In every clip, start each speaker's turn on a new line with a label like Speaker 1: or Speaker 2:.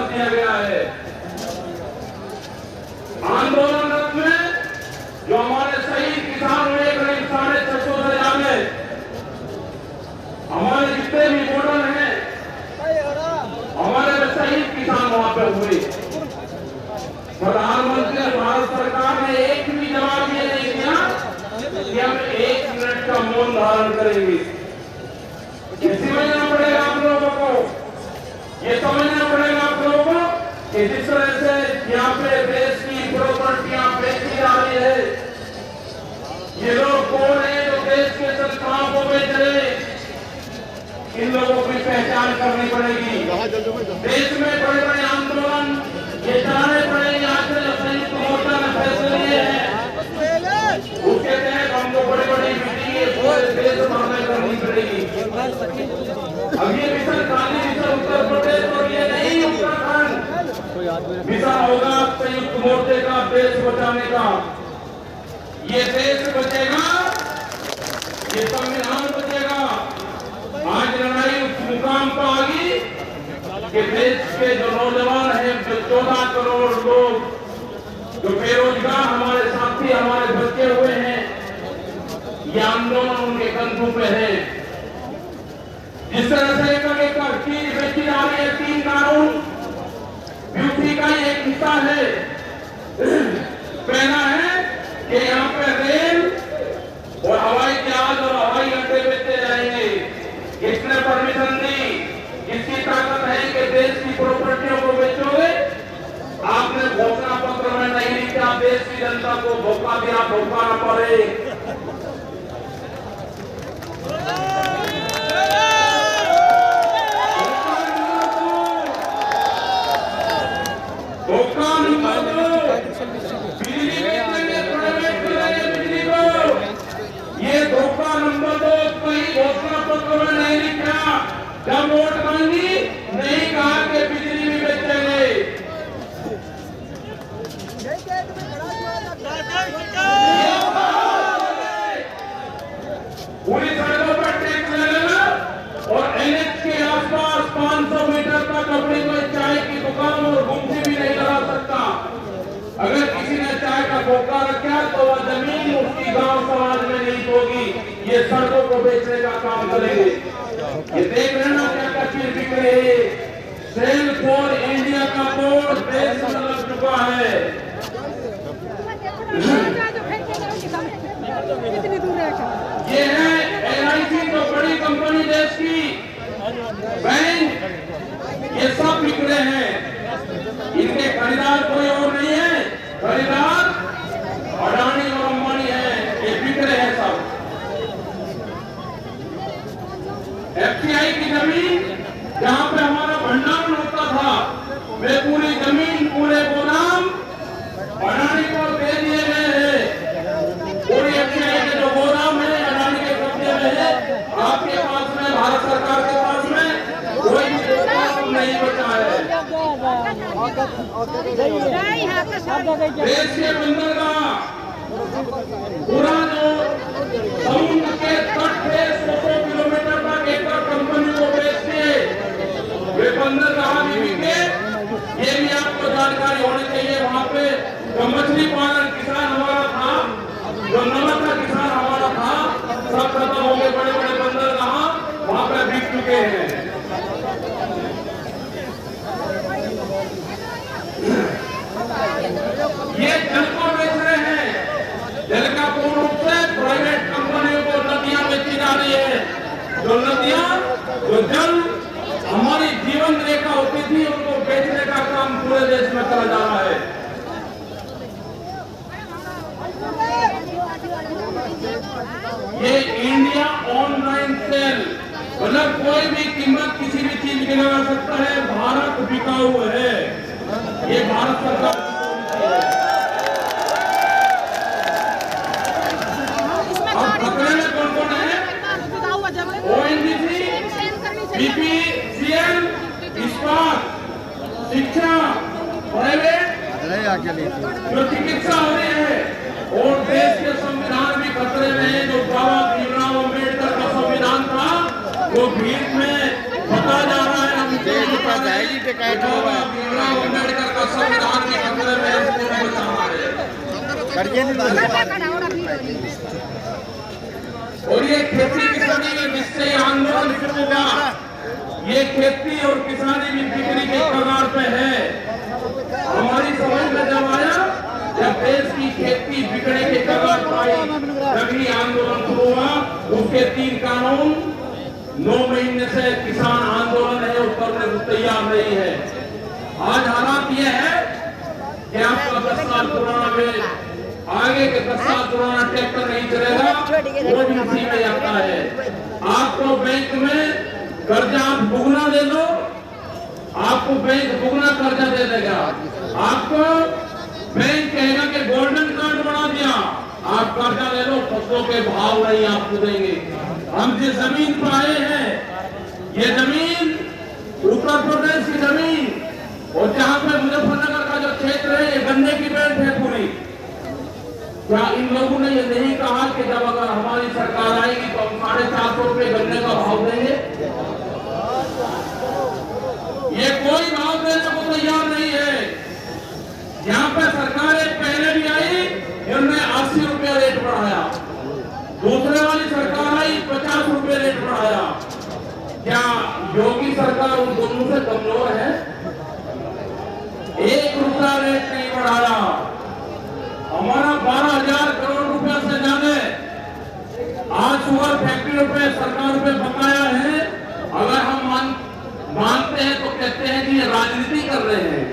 Speaker 1: कर दिया गया है। आंदोलन में जो हमारे शहीद किसान हुए करीब 650 से ज्यादा, हमारे जितने भी वोटर हैं, हमारे शहीद किसान वहां पे हुए। प्रधानमंत्री भारत सरकार ने एक भी जवाब ये नहीं दिया कि हम 1 मिनट का मौन धारण करेंगे। ये समझना पड़ेगा आप लोगों को, ये समझना पड़ेगा आप लोगों को कि जिस तरह से यहाँ पे देश की प्रॉपर्टियां बेची जा रही है, ये लोग कौन है जो देश के संस्थाओं को बेच रहे, इन लोगों की पहचान करनी पड़ेगी। देश में बड़े बड़े आंदोलन ये चलाने पड़ेंगे। आज से संयुक्त मोर्चा ने फैसले लिए हैं, उसके तहत हमको बड़ी बड़ी मीटिंग पूरे देश भर में करनी पड़ेगी। अब ये मिशन खाली मिशन उत्तर प्रदेश और ये नहीं उत्तराखंड मिशन होगा संयुक्त मोर्चे का देश बचाने का। ये देश बचेगा, ये संविधान बचेगा। आज लड़ाई उस मुकाम पर आ गई कि देश के जो नौजवान हैं, जो 14 करोड़ लोग जो बेरोजगार हमारे साथी हमारे बच्चे हुए हैं, ये आंदोलन उनके कंधों पे है। जिस तरह से एक चीज बेची जा रही है, 3 कानून ब्यूटी का एक हिस्सा है। पहला है कि यहाँ पे रेल और हवाई जहाज और हवाई अड्डे बेचे जाएंगे। किसने परमिशन दी? किसकी ताकत है कि देश की प्रॉपर्टियों को बेचोगे? आपने घोषणा पत्र में नहीं लिखा देश की जनता को धोखा दिया, धोखा न पड़े। धोखा नंबर 2, बिजली बेचेंगे, प्राइवेट कराएंगे बिजली को। ये धोखा नंबर 2 कहीं घोषणा पत्र में नहीं लिखा। जब वोट मांगी नहीं कहा कि बिजली भी बेचेंगे। पूरी सड़कों पर टैक्स लगेगा और एनएच के आसपास 500 मीटर तक अपनी कोई चाय की दुकान और गुमटी भी नहीं लगा सकता। अगर किसी ने चाय का खोखा रखा तो वह जमीन उसकी गांव समाज में नहीं होगी। ये सड़कों को बेचने का काम करेंगे। ये देख रहे ना क्या चीज बिक रही है। सेल फॉर इंडिया का बोर्ड देश में लग चुका है। ये है LIC, तो बड़ी कंपनी देश की, बैंक, ये सब बिक रहे हैं। इनके खरीदार कोई और नहीं है, खरीदार अडानी और अंबानी है। ये बिक रहे हैं सब। FCI की जमीन जहां पे हमारा भंडारण होता था, वे पूरी जमीन पूरे गोदाम अडानी को दे दिए गए हैं। पूरी FCI के जो गोदाम है अडानी के कब्जे में है। आपके पास में, भारत सरकार के पास में कोई भी गोदाम नहीं बचा है। देश के बंदरगाह पूरा जो समुद्र के तट पे 100 किलोमीटर तक एक कंपनी को बेचते, वे बंदरगाह भी बिके। ये भी आपको जानकारी होनी चाहिए। वहाँ पे जो मछली पालन किसान हमारा था, जो नमक का किसान हमारा था, सब खत्म हो गए। बड़े बड़े बंदरगाह वहाँ पे बिक चुके हैं। ये जल को बेच रहे हैं। जल का पूर्ण रूप से प्राइवेट कंपनियों को नदियां बेची जा रही है। जो नदियां, जो जल हमारी जीवन रेखा होती थी, उनको बेचने का काम पूरे देश में चला जा रहा है। ये इंडिया ऑनलाइन सेल, मतलब कोई भी कीमत किसी भी चीज की लगा सकता है। भारत बिकाऊ है, ये भारत सरकार BPCL, इस्पात, शिक्षा, प्राइवेट, जो चिकित्सा हो रही है और देश के संविधान भी खतरे में है। जो बाबा भीमराव अम्बेडकर का संविधान था वो भीड़ में बता जा रहा है।
Speaker 2: जाएगी टिकट होगा
Speaker 1: अम्बेडकर का संविधान के खतरे में हमको बचाना है। और ये खेती किसानी में निश्चय आंदोलन शुरू होगा। ये खेती और किसानी भी बिक्री के कगार पे है। हमारी समझ में जब आया, जब देश की खेती बिगड़े के कगार पर आई, तभी आंदोलन शुरू हुआ। उसके 3 कानून 9 महीने से किसान आंदोलन है, उस पर तैयार नहीं है। आज हालात ये है कि आपका 10 साल पुराना बिल, आगे के 10 साल पुराना ट्रैक्टर नहीं चलेगा, वो भी इसी में आता है। आपको बैंक में कर्जा आप दुगना दे लो, आपको बैंक दुगना कर्जा दे देगा। आपको बैंक कहेगा कि गोल्डन कार्ड बना दिया, आप कर्जा ले लो, फसलों के भाव नहीं आपको देंगे। हम जिस जमीन पर आए हैं, ये जमीन उत्तर प्रदेश की जमीन, और जहां पे मुजफ्फरनगर का जो क्षेत्र है, ये गन्ने की बेल्ट है पूरी। क्या इन लोगों ने ये नहीं कहा कि जब अगर हमारी सरकार आएगी तो हम 450 रुपए गन्ने का भाव देंगे? ये कोई भाव देने को तैयार नहीं है। यहाँ पे सरकारें पहले भी आई, इन्होंने 80 रुपया रेट बढ़ाया, दूसरे वाली सरकार आई 50 रुपए रेट बढ़ाया। क्या योगी सरकार उन दोनों से कमजोर है? 1 रुपया रेट नहीं बढ़ाया। हमारा 12,000 करोड़ रुपया से ज्यादा आज शुगर फैक्ट्रियों पे सरकार पे बकाया है। अगर हम मानते हैं तो कहते हैं कि ये राजनीति कर रहे हैं।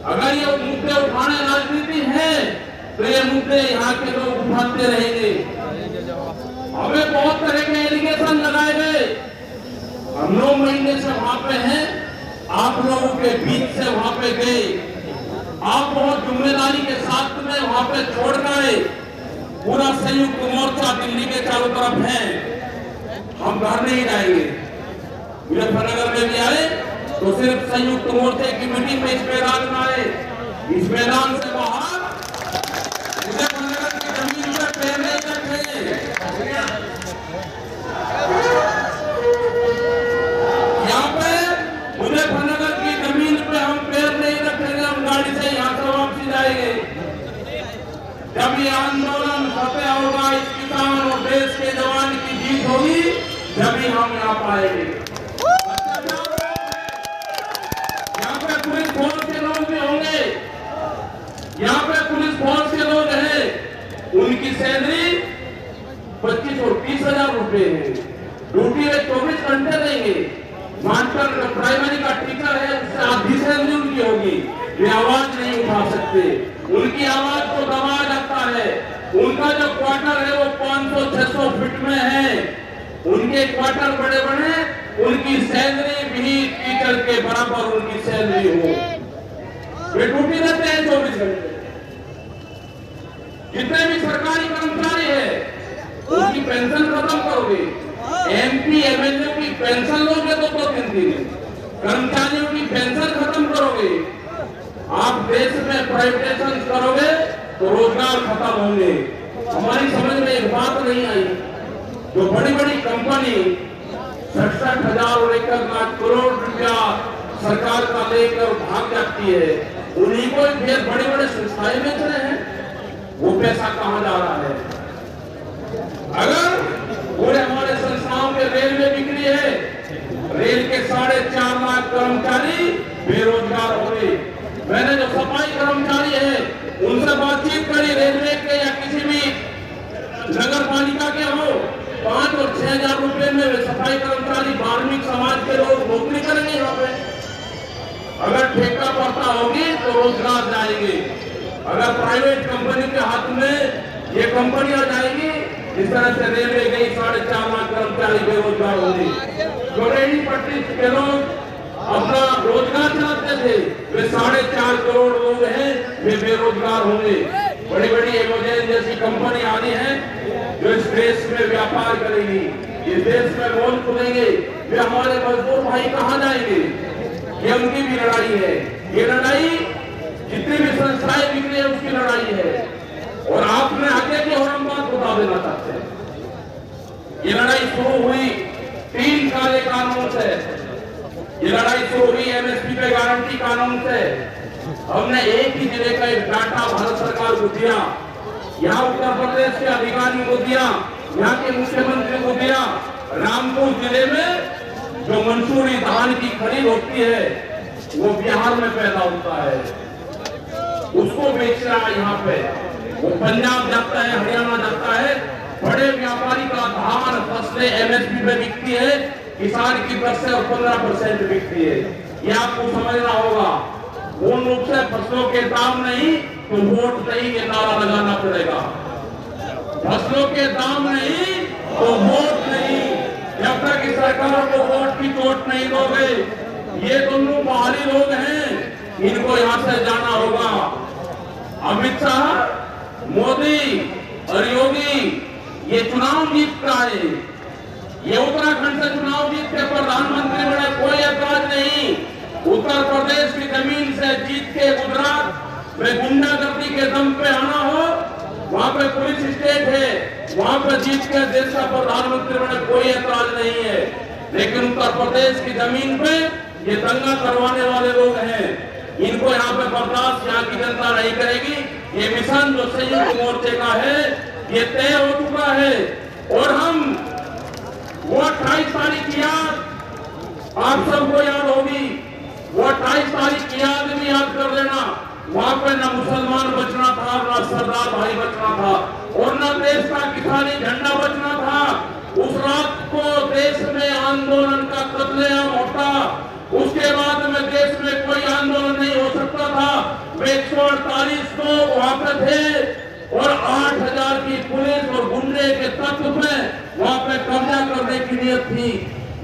Speaker 1: अगर ये मुद्दे उठाने राजनीति है तो ये मुद्दे यहाँ के लोग उठाते रहेंगे। हमें बहुत तरह के एलिगेशन लगाए गए। हम 9 महीने से वहां पे हैं, आप लोगों के बीच से वहां पे गए, आप बहुत जिम्मेदारी के साथ में वहां पे छोड़ गए। पूरा संयुक्त मोर्चा दिल्ली के चारों तरफ है। हम घर नहीं जाएंगे। मुजफ्फरनगर में भी आए तो सिर्फ संयुक्त मोर्चे की मीटिंग में इस मैदान में आए। इस मैदान से बाहर मुजफ्फरनगर की जमीन पर पैर नहीं रखेंगे। यहाँ पे मुजफ्फरनगर की जमीन पे हम पैर नहीं रखेंगे। हम गाड़ी से यहाँ से वापसी जाएंगे। जब ये आंदोलन फतेह होगा, इस किसान और देश के जवान की जीत होगी, जब ही हम यहाँ पाएंगे। यहाँ पे पुलिस फोर्स के लोग भी होंगे, यहाँ पे पुलिस फोर्स के लोग हैं, उनकी सैलरी 25 और 30,000 रुपए है। ड्यूटी में 24 घंटे देंगे। मास्टर प्राइमरी का टीचर है, उससे आधी सैलरी उनकी होगी। वे आवाज नहीं उठा सकते, उनकी आवाज को दबाया जाता है। उनका जो क्वार्टर है वो 500-600 फीट में है। उनके क्वार्टर बड़े बड़े, उनकी सैलरी भी टीचर के बराबर उनकी सैलरी हो। वे ड्यूटी देते हैं 24 घंटे। जितने भी सरकारी कर्मचारी है उनकी पेंशन खत्म करोगे। MP MLA की पेंशन लोगे तो 2-3 दिन, कर्मचारियों की पेंशन खत्म करोगे। आप देश में प्राइवेटाइजेशन करोगे तो रोजगार खत्म होंगे। हमारी समझ में एक बात नहीं आई, जो बड़ी बड़ी कंपनी 67,000 और 1 लाख करोड़ रुपया सरकार का लेकर भाग जाती है, उन्हीं को फिर बड़े बड़े संस्थाएं बेच रहे हैं। वो पैसा कहां जा रहा है? अगर पूरे हमारे संस्थाओं के रेलवे बिक्री है, रेल के 4.5 लाख कर्मचारी बेरोजगार हो गए। मैंने जो सफाई कर्मचारी है उनसे बातचीत करी, रेलवे के या किसी भी नगर पालिका के हो, 5 और 6,000 रुपए में सफाई कर्मचारी धार्मिक समाज के लोग नौकरी करेंगे। यहाँ पे अगर ठेका पड़ता होगी तो रोजगार जाएंगे। अगर प्राइवेट कंपनी के हाथ में ये कंपनियां जाएगी, इस तरह से रेलवे गई, 4.5 लाख कर्मचारी बेरोजगार होंगे। जो रेहड़ी पटरी के लोग अपना रोजगार चलाते थे, वे 4.5 करोड़ लोग हैं, वे बेरोजगार होंगे। बड़ी बड़ी एमेजॉन जैसी कंपनी आनी है जो इस देश में व्यापार करेगी, इस देश में मॉल खुलेंगे। वे हमारे मजदूर भाई कहाँ जाएंगे? ये उनकी भी लड़ाई है। ये लड़ाई जितनी भी संस्थाएं बिक रही है उसकी लड़ाई है। और आपने आगे की और हम बात बता देना चाहते हैं। ये लड़ाई शुरू हुई 3 काले कानून से। ये ये लड़ाई शुरू हुई एमएसपी पे गारंटी कानून से। हमने एक ही जिले का एक डाटा भारत सरकार को दिया, यहाँ उत्तर प्रदेश के अधिकारियों को दिया, यहाँ के मुख्यमंत्री को दिया। रामपुर जिले में जो मंसूरी धान की खरीद होती है वो बिहार में पैदा होता है, उसको बेच रहा है यहाँ पे। वो पंजाब जाता है, हरियाणा जाता है। बड़े व्यापारी का धान फसलें एमएसपी पे बिकती है, किसान की दर से 15% बिकती है। ये आपको समझना होगा। पूर्ण रूप से फसलों के दाम नहीं तो वोट नहीं ये नारा लगाना पड़ेगा। फसलों के दाम नहीं तो वोट नहीं। जब तक इस सरकार को वोट की चोट नहीं दोगे, ये दोनों बाहरी लोग हैं, इनको यहां से जाना होगा। अमित शाह, मोदी और योगी ये चुनाव जीत का है। ये उत्तराखंड से चुनाव जीत के प्रधानमंत्री बने, कोई ऐतराज नहीं। उत्तर प्रदेश की जमीन से जीत के गुजरात में गुंडागर्दी के दम पे आना हो, वहां पे पुलिस स्टेट है, वहां पे जीत के देश का प्रधानमंत्री बने, कोई ऐतराज नहीं है। लेकिन उत्तर प्रदेश की जमीन पे ये दंगा करवाने वाले लोग हैं, इनको यहाँ पे बर्दाश्त यहाँ की जनता नहीं करेगी। ये मिशन जो संयुक्त मोर्चे का है ये तय हो चुका है। और हम वो 28 तारीख की याद आप सबको याद होगी, वो 28 तारीख की याद भी याद कर लेना। वहां पे न मुसलमान बचना था, न सरदार भाई बचना था, और न देश का किसानी झंडा बचना था। उस रात को देश में आंदोलन का कत्लेआम होता, उसके बाद में देश में कोई आंदोलन नहीं हो सकता था। 148 को वहां पे थे और 8000 की पुलिस और गुंडे के तत्व में वहां पे कब्जा करने की नियत थी।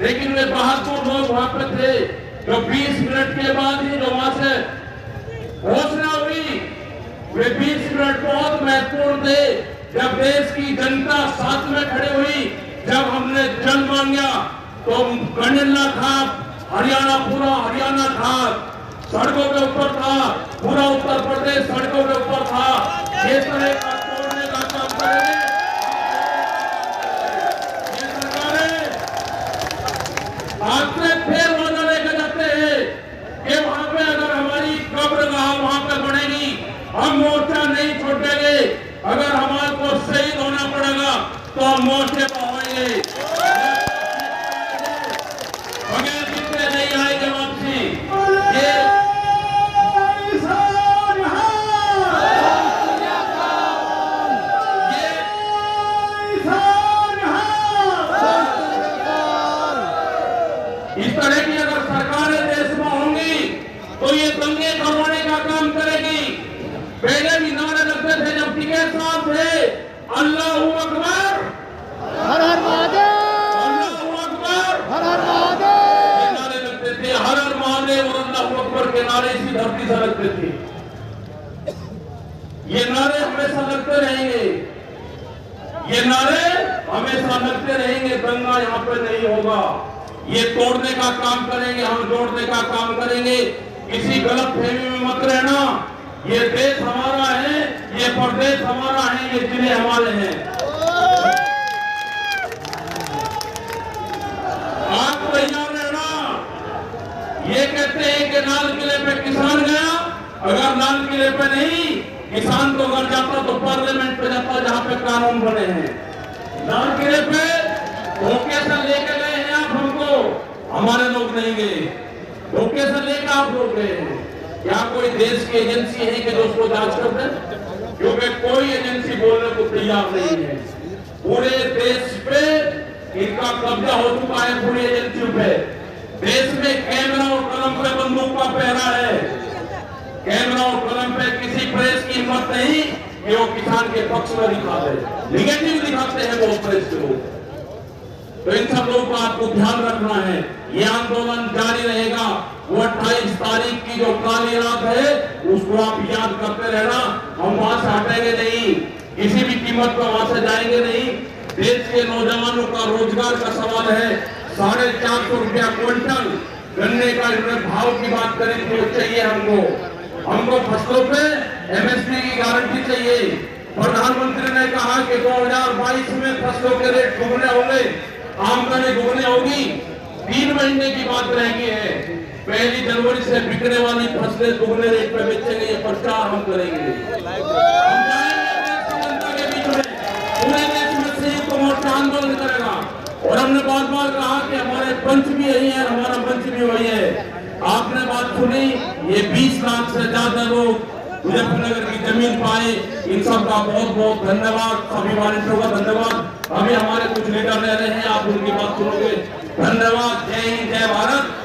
Speaker 1: लेकिन वे बहादुर लोग वहां पे थे जो 20 मिनट के बाद ही जो वहां से घोषणा हुई, वे 20 मिनट बहुत महत्वपूर्ण थे। जब देश की जनता साथ में खड़ी हुई, जब हमने जल मांगा तो गंडला घाट, हरियाणा, पूरा हरियाणा घाट सड़कों के ऊपर था, पूरा उत्तर प्रदेश सड़कों के ऊपर था। ये तरह का तोड़ने का काम करेंगे ये सरकारें। आज से फिर वादा लेकर जाते हैं कि वहां पे अगर हमारी कब्रगाह वहां पे बनेगी, हम मोर्चा नहीं छोड़ेंगे। अगर हमारे को शहीद होना पड़ेगा तो हम मोर्चे पर होंगे, बगैर कितने नहीं आएंगे वापसी। ये इस तरह की अगर सरकारें देश में होंगी तो ये दंगे करवाने का काम करेगी। पहले भी नारे लगते थे जब टिकैत साहब थे, अल्लाहू अकबर,
Speaker 2: हर हर महादेव,
Speaker 1: अल्लाहू अकबर,
Speaker 2: हर हर महादेव
Speaker 1: नारे लगते थे। हर हर महादेव और अल्लाहू अकबर के नारे इसी धरती से लगते थे। ये नारे हमेशा लगते रहेंगे, ये नारे हमेशा लगते रहेंगे। दंगा यहाँ पे नहीं होगा। ये तोड़ने का काम करेंगे, हम जोड़ने का काम करेंगे। किसी गलत फहमी में मत रहना। ये देश हमारा है, ये प्रदेश हमारा है, ये जिले हमारे हैं। आप तैयार रहना। ये कहते हैं कि लाल किले पे किसान गया, अगर लाल किले पे नहीं, किसान तो अगर जाता तो पार्लियामेंट पे जाता जहां पे कानून बने हैं। लाल किले पे धोखे से लेके गए हैं आप हमको, हमारे लोग नहीं गए। धोखे से लेकर आप लोग गए हैं। क्या कोई देश की एजेंसी है कि जो उसको जांच कर दे? क्योंकि कोई एजेंसी बोलने को तैयार नहीं है। पूरे देश पे इनका कब्जा हो चुका है, पूरी एजेंसियों पे। देश में कैमरा और कलम पे बंदूक का पहरा है। कैमरा और कलम पे किसी प्रेस की हिम्मत नहीं कि वो किसान के पक्ष में दिखा दे। निगेटिव दिखाते हैं वो प्रेस के लोग। तो इन सब लोगों को आपको ध्यान रखना है। ये आंदोलन जारी रहेगा। वो 28 तारीख की जो काली रात है उसको आप याद करते रहना। हम वहां से हटेंगे नहीं, किसी भी कीमत पर वहां से जाएंगे नहीं। देश के नौजवानों का रोजगार का सवाल है। 450 रुपया क्विंटल गन्ने का भाव की बात करें तो चाहिए हमको फसलों पे एमएसपी की गारंटी चाहिए। प्रधानमंत्री ने कहा कि 2022 में फसलों के रेट दुगने होंगे, आमदनी दुगनी होगी। 3 महीने की बात रह गई है। 1 जनवरी से बिकने वाली फसलें दुगने रेट पे बेचेंगे, ये प्रचार हम करेंगे। हम जाएंगे जनता के बीच में, पूरे देश में संयुक्त मोर्चा आंदोलन करेगा। और हमने बार बार कहा कि हमारे पंच भी यही है, हमारा मंच भी वही है। आपने बात सुनी, ये 20 लाख से ज्यादा लोग मुजफ्फरनगर की जमीन पाए। इन सब का बहुत बहुत धन्यवाद, सभी वॉलंटियरों का धन्यवाद। अभी हमारे कुछ लीडर रह रहे हैं, आप उनकी बात सुनोगे। धन्यवाद। जय हिंद, जय भारत।